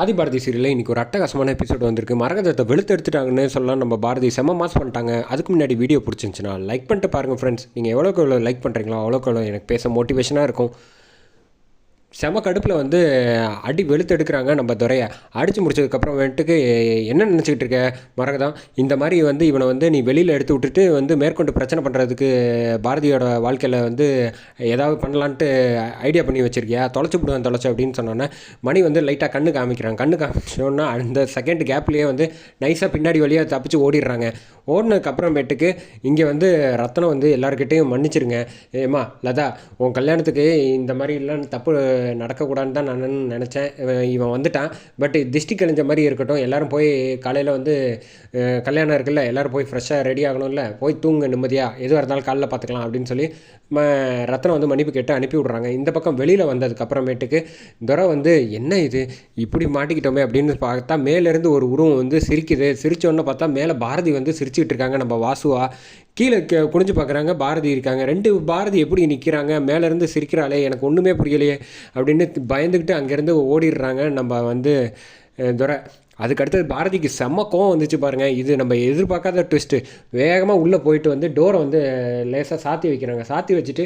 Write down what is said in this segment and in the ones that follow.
ஆதி பாரதி சீரியலில் இன்றைக்கி ஒரு அட்டகாசமான எபிசோடு வந்திருக்கு. மரகதத்தை வெளுத்து எடுத்துட்டாங்கன்னு சொல்லலாம். நம்ம பாரதி செம்ம மாஸ் பண்ணிட்டாங்க. அதுக்கு முன்னாடி வீடியோ பிடிச்சிருந்துச்சுன்னா லைக் பண்ணிட்டு பாருங்கள் ஃப்ரெண்ட்ஸ். நீங்கள் எவ்வளோக்கு எவ்வளோ லைக் பண்ணுறீங்களோ அவ்வளோக்கு எவ்வளோ எனக்கு பேச மோட்டிவேஷனாக இருக்கும். செம கடுப்பில் வந்து அடி வெளுத்து எடுக்கிறாங்க நம்ம துறையை. அடித்து முடிச்சதுக்கப்புறம் வந்துட்டுக்கு என்ன நினச்சிக்கிட்டு இருக்க மரகதம், இந்த மாதிரி வந்து இவனை வந்து நீ வெளியில் எடுத்து விட்டுட்டு வந்து மேற்கொண்டு பிரச்சனை பண்ணுறதுக்கு பாரதியோட வாழ்க்கையில் வந்து ஏதாவது பண்ணலான்ட்டு ஐடியா பண்ணி வச்சுருக்கியா? தொலைச்சி விடுவேன் தொலைச்சி அப்படின்னு சொன்னோன்னே மணி வந்து லைட்டாக கண்ணு காமிக்கிறாங்க. கண்ணு காமிச்சோன்னா அந்த செகண்ட் கேப்லேயே வந்து நைஸாக பின்னாடி வழியாக தப்பிச்சு ஓடிடுறாங்க. ஓடினதுக்கப்புறமேட்டுக்கு இங்கே வந்து ரத்தனம் வந்து எல்லாருக்கிட்டையும் மன்னிச்சிருங்க. ஏம்மா லதா, உன் கல்யாணத்துக்கு இந்த மாதிரிலாம் தப்பு நடக்கக்கூடாதுன்னு தான் நான் நினச்சேன். இவன் வந்துட்டான், பட் திஷ்டி கழிஞ்ச மாதிரி இருக்கட்டும். எல்லோரும் போய் காலையில் வந்து கல்யாணம் இருக்குல்ல, எல்லோரும் போய் ஃப்ரெஷ்ஷாக ரெடி ஆகணும்ல, போய் தூங்க நிம்மதியாக, எதுவாக இருந்தாலும் காலைல பார்த்துக்கலாம் அப்படின்னு சொல்லி ரத்தனம் வந்து மன்னிப்பு கேட்டு அனுப்பி விட்றாங்க. இந்த பக்கம் வெளியில் வந்ததுக்கப்புறமேட்டுக்கு துரை வந்து என்ன இது இப்படி மாட்டிக்கிட்டோமே அப்படின்னு பார்த்தா மேலேருந்து ஒரு உருவம் வந்து சிரிக்குது. சிரித்தோன்னு பார்த்தா மேலே பாரதி வந்து சிரிச்சுக்கிட்டு இருக்காங்க. நம்ம வாசுவா கீழே குனிஞ்சு பார்க்குறாங்க, பாரதி இருக்காங்க. ரெண்டு பாரதி எப்படி நிற்கிறாங்க, மேலேருந்து சிரிக்கிறாளே, எனக்கு ஒன்றுமே புரியலையே அப்படின்னு பயந்துக்கிட்டு அங்கேருந்து ஓடிடுறாங்க நம்ம வந்து துரை. அதுக்கடுத்தது பாரதிக்கு செம்ம கோவம் வந்துச்சு பாருங்கள். இது நம்ம எதிர்பார்க்காத ட்விஸ்ட்டு. வேகமாக உள்ளே போயிட்டு வந்து டோரை வந்து லேசாக சாத்தி வைக்கிறாங்க. சாத்தி வச்சுட்டு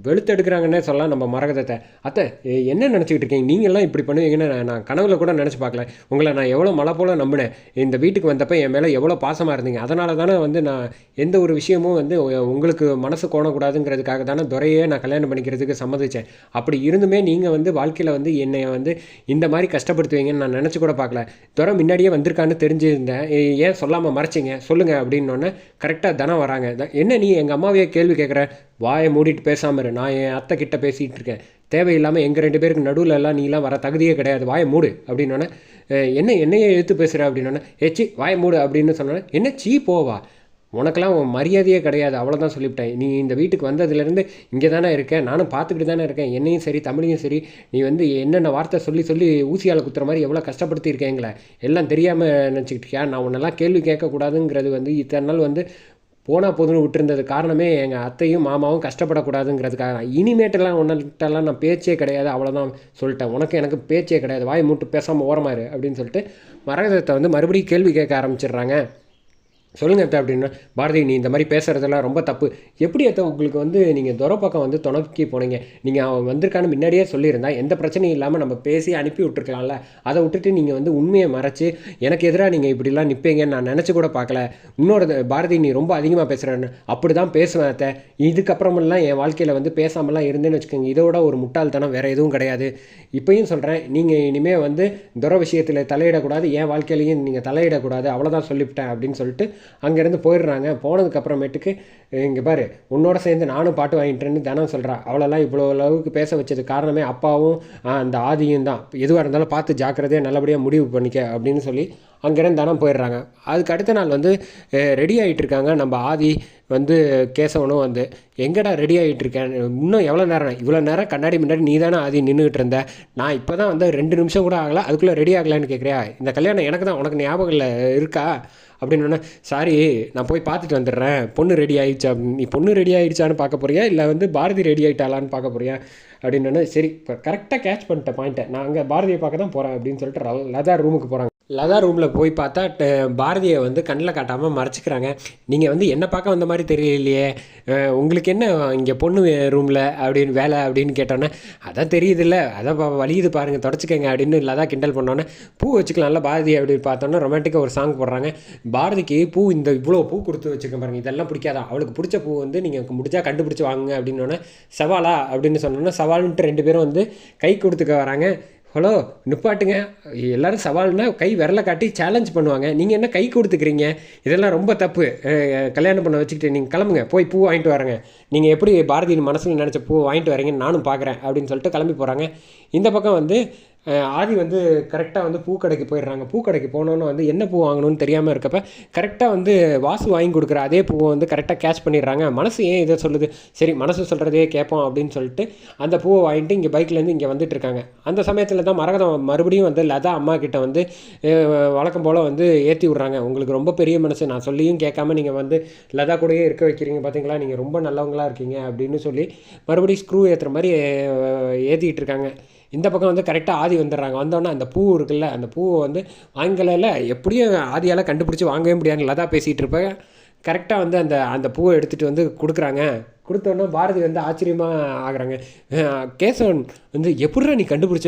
வெளுத்தெடுக்கிறாங்கன்னே சொல்லலாம் நம்ம மரகதத்தை. அத்தை என்ன நினச்சிக்கிட்டு இருக்கீங்க, நீங்கள்லாம் இப்படி பண்ணுவீங்கன்னு நான் கனவுல கூட நினச்சி பார்க்கல. உங்களை நான் எவ்வளோ மழை போல் நம்பினேன். இந்த வீட்டுக்கு வந்தப்போ என் மேலே எவ்வளோ பாசமாக இருந்தீங்க. அதனால தானே வந்து நான் எந்த ஒரு விஷயமும் வந்து உங்களுக்கு மனசு கோணக்கூடாதுங்கிறதுக்காக தானே துறையே நான் கல்யாணம் பண்ணிக்கிறதுக்கு சம்மதிச்சேன். அப்படி இருந்துமே நீங்கள் வந்து வாழ்க்கையில் வந்து என்னை வந்து இந்த மாதிரி கஷ்டப்படுத்துவீங்கன்னு நான் நினச்சி கூட பார்க்கல. துறை முன்னாடியே வந்திருக்கான்னு தெரிஞ்சிருந்தேன். ஏன் சொல்லாமல் மறைச்சிங்க, சொல்லுங்கள் அப்படின்னோடனே கரெக்டாக தனம் வராங்க. என்ன நீ எங்கள் அம்மாவையே கேள்வி கேட்குற? வாயை மூடிட்டு பேசாமல் இரு. நான் என் அத்தை கிட்ட பேசிகிட்டு இருக்கேன். தேவையில்லாமல் எங்கள் ரெண்டு பேருக்கு நடுவில் எல்லாம் நீலாம் வர தகுதியே கிடையாது, வாயை மூடு அப்படின்னோடனே என்னையே எடுத்து பேசுகிற அப்படின்னோடனே ஏச்சி வாயை மூடு அப்படின்னு சொன்னோன்னே என்ன சீ போவா, உனக்கெல்லாம் மரியாதையே கிடையாது, அவ்வளோதான் சொல்லிவிட்டேன். நீ இந்த வீட்டுக்கு வந்ததுலேருந்து இங்கே தானே இருக்கேன், நானும் பார்த்துக்கிட்டு தானே இருக்கேன். என்னையும் சரி தமிழையும் சரி நீ வந்து என்னென்ன வார்த்தை சொல்லி சொல்லி ஊசியால் குத்துற மாதிரி எவ்வளோ கஷ்டப்படுத்தியிருக்கேங்களே, எல்லாம் தெரியாமல் நினச்சிக்கிட்டியா? நான் உன்னெல்லாம் கேள்வி கேட்கக்கூடாதுங்கிறது வந்து இத்தனை நாள் வந்து போனால் போதுன்னு விட்டுருந்தது காரணமே எங்கள் அத்தையும் மாமாவும் கஷ்டப்படக்கூடாதுங்கிறதுக்காக. இனிமேட்டெல்லாம் ஒன்றுட்டெல்லாம் நான் பேச்சே கிடையாது, அவ்வளோதான் சொல்லிட்டேன். உனக்கு எனக்கு பேச்சே கிடையாது, வாய் மூட்டு பேசாமல் ஓரமாரு அப்படின்னு சொல்லிட்டு மரகதத்தை வந்து மறுபடியும் கேள்வி கேட்க ஆரம்பிச்சிடுறாங்க. சொல்லுங்கள் அத்தை அப்படின்னா, பாரதி நீ இந்த மாதிரி பேசுகிறதெல்லாம் ரொம்ப தப்பு. எப்படி அத்தை உங்களுக்கு வந்து நீங்கள் துரை பக்கம் வந்து துணைக்கி போனீங்க? நீங்கள் அவன் வந்திருக்கான்னு முன்னாடியே சொல்லியிருந்தா எந்த பிரச்சனையும் இல்லாமல் நம்ம பேசி அனுப்பி விட்டுருக்கலாம்ல. அதை விட்டுட்டு நீங்கள் வந்து உண்மையை மறைச்சி எனக்கு எதிராக நீங்கள் இப்படிலாம் நிற்பீங்கன்னு நான் நினச்சி கூட பார்க்கல. இன்னொரு பாரதி நீ ரொம்ப அதிகமாக பேசுகிறேன்னு. அப்படி தான் பேசுவேன் அத்தை. இதுக்கப்புறமெல்லாம் என் வாழ்க்கையில் வந்து பேசாமலாம் இருந்தேன்னு வச்சுக்கோங்க. இதோட ஒரு முட்டாள்தனம் வேறு எதுவும் கிடையாது. இப்போயும் சொல்கிறேன், நீங்கள் இனிமேல் வந்து துரை விஷயத்தில் தலையிடக்கூடாது, என் வாழ்க்கையிலையும் நீங்கள் தலையிடக்கூடாது, அவ்வளோதான் சொல்லிவிட்டேன் அப்படின்னு சொல்லிட்டு அங்கேருந்து போயிடுறாங்க. போனதுக்கப்புறமேட்டுக்கு இங்கே பாரு, உன்னோட சேர்ந்து நானும் பாட்டு வாங்கிட்டேன்னு தினம் சொல்கிறா. அவளெல்லாம் இவ்வளோ அளவுக்கு பேச வச்சது காரணமே அப்பாவும் அந்த ஆதியும் தான். எதுவாக இருந்தாலும் பார்த்து ஜாக்கிரதையாக நல்லபடியாக முடிவு பண்ணிக்க அப்படின்னு சொல்லி அங்கேருந்து தானே போயிடுறாங்க. அதுக்கு அடுத்த நாள் வந்து ரெடி ஆகிட்டு இருக்காங்க நம்ம ஆதி வந்து கேசவனும் வந்து எங்கடா ரெடி ஆகிட்டு இருக்கேன், இன்னும் எவ்வளோ நேரம்? இவ்வளோ நேரம் கண்ணாடி முன்னாடி நீ தானே ஆதி நின்றுக்கிட்டு இருந்த, நான் இப்போ தான் வந்து 2 நிமிஷம் கூட ஆகலை, அதுக்குள்ளே ரெடி ஆகலான்னு கேட்குறியா? இந்த கல்யாணம் எனக்கு தான், உனக்கு ஞாபகம் இல்லை இருக்கா அப்படின்னோடனே சாரி நான் போய் பார்த்துட்டு வந்துடுறேன், பொண்ணு ரெடி ஆகிடுச்சா? நீ பொண்ணு ரெடி ஆகிடுச்சான்னு பார்க்க போறியா இல்லை வந்து பாரதி ரெடி ஆகிட்டாலான்னு பார்க்க போறியா அப்படின்னோடனே சரி இப்போ கரெக்டாக கேட்ச் பண்ணிட்டேன் பாயிண்ட்டை, நான் அங்கே பாரதியை பார்க்க தான் போகிறேன் அப்படின்னு சொல்லிட்டு லதா ரூமுக்கு போகிறாங்க. லதா ரூமில் போய் பார்த்தா பாரதியை வந்து கண்ணில் காட்டாமல் மறைச்சிக்கிறாங்க. நீங்கள் வந்து என்ன பார்க்க வந்த மாதிரி தெரியலையே, உங்களுக்கு என்ன இங்கே பொண்ணு ரூமில் அப்படின்னு வேலை அப்படின்னு கேட்டோன்னே அதான் தெரியுதுல்ல, அதான் வலியுது பாருங்கள் தொடச்சிக்கங்க அப்படின்னு லதா கிண்டல் பண்ணோன்னே பூ வச்சுக்கலாம்ல பாரதி அப்படின்னு பார்த்தோன்னா ரொமான்டிக்காக ஒரு சாங் போடுறாங்க. பாரதிக்கு பூ இந்த இவ்வளோ பூ கொடுத்து வச்சுக்க பாருங்கள், இதெல்லாம் பிடிக்காதான், அவளுக்கு பிடிச்ச பூ வந்து நீங்கள் முடிச்சா கண்டுபிடிச்சி வாங்குங்க அப்படின்னோடனே சவாலா அப்படின்னு சொன்னோன்னா சவால்ன்ட்டு 2 பேரும் வந்து கை கொடுத்துக்க வராங்க. ஹலோ நிப்பாட்டுங்க, எல்லோரும் சவால்னா கை விரலை காட்டி சேலஞ்ச் பண்ணுவாங்க, நீங்கள் என்ன கை கொடுத்துக்கிறீங்க? இதெல்லாம் ரொம்ப தப்பு. கல்யாணம் பண்ண வச்சுக்கிட்டு நீங்கள் கிளம்புங்க, போய் பூ வாங்கிட்டு வரேங்க, நீங்கள் எப்படி பாரதியின் மனசில் நினச்ச பூ வாங்கிட்டு வரீங்கன்னு நானும் பார்க்குறேன் அப்படின்னு சொல்லிட்டு கிளம்பி போகிறாங்க. இந்த பக்கம் வந்து ஆதி வந்து கரெக்டாக வந்து பூக்கடைக்கு போயிடுறாங்க. பூக்கடைக்கு போனோன்னு வந்து என்ன பூ வாங்கணும்னு தெரியாமல் இருக்கப்போ கரெக்டாக வந்து வாசு வாங்கி கொடுக்குற அதே பூவை வந்து கரெக்டாக கேட்ச் பண்ணிடுறாங்க. மனசு ஏன் இதை சொல்லுது, சரி மனசு சொல்கிறதே கேட்போம் அப்படின்னு சொல்லிட்டு அந்த பூவை வாங்கிட்டு இங்கே பைக்லேருந்து இங்கே வந்துட்டு இருக்காங்க. அந்த சமயத்தில் தான் மரகதம் மறுபடியும் வந்து லதா அம்மா கிட்ட வந்து வழக்கம் போல் வந்து ஏற்றி விட்றாங்க. உங்களுக்கு ரொம்ப பெரிய மனசு, நான் சொல்லியும் கேட்காம நீங்கள் வந்து லதா கூடயே இருக்க வைக்கிறீங்க பார்த்தீங்களா, நீங்கள் ரொம்ப நல்லவங்களாக இருக்கீங்க அப்படின்னு சொல்லி மறுபடியும் ஸ்க்ரூ ஏற்றுற மாதிரி ஏற்றிக்கிட்டு இருக்காங்க. இந்த பக்கம் வந்து கரெக்டாக ஆதி வந்துடுறாங்க. வந்தோடனே அந்த பூ இருக்குல்ல, அந்த பூவை வந்து வாங்கலையில் எப்படியும் ஆதியால் கண்டுபிடிச்சி வாங்கவே முடியாதுன்னு லதா பேசிகிட்டு இருப்பேன். கரெக்டாக வந்து அந்த அந்த பூவை எடுத்துகிட்டு வந்து கொடுக்குறாங்க. கொடுத்தோன்னே பாரதி வந்து ஆச்சரியமாக ஆகுறாங்க. கேசவன் வந்து எப்படிடா நீ கண்டுபிடிச்ச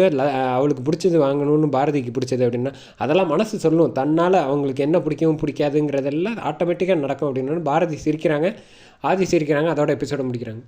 அவளுக்கு பிடிச்சது வாங்கணும்னு பாரதிக்கு பிடிச்சது அப்படின்னா, அதெல்லாம் மனசு சொல்லும், தன்னால் அவங்களுக்கு என்ன பிடிக்கும் பிடிக்காதுங்கிறதெல்லாம் ஆட்டோமேட்டிக்காக நடக்கும் அப்படின்னு பாரதி சிரிக்கிறாங்க, ஆதி சிரிக்கிறாங்க. அதோட எபிசோட முடிக்கிறாங்க.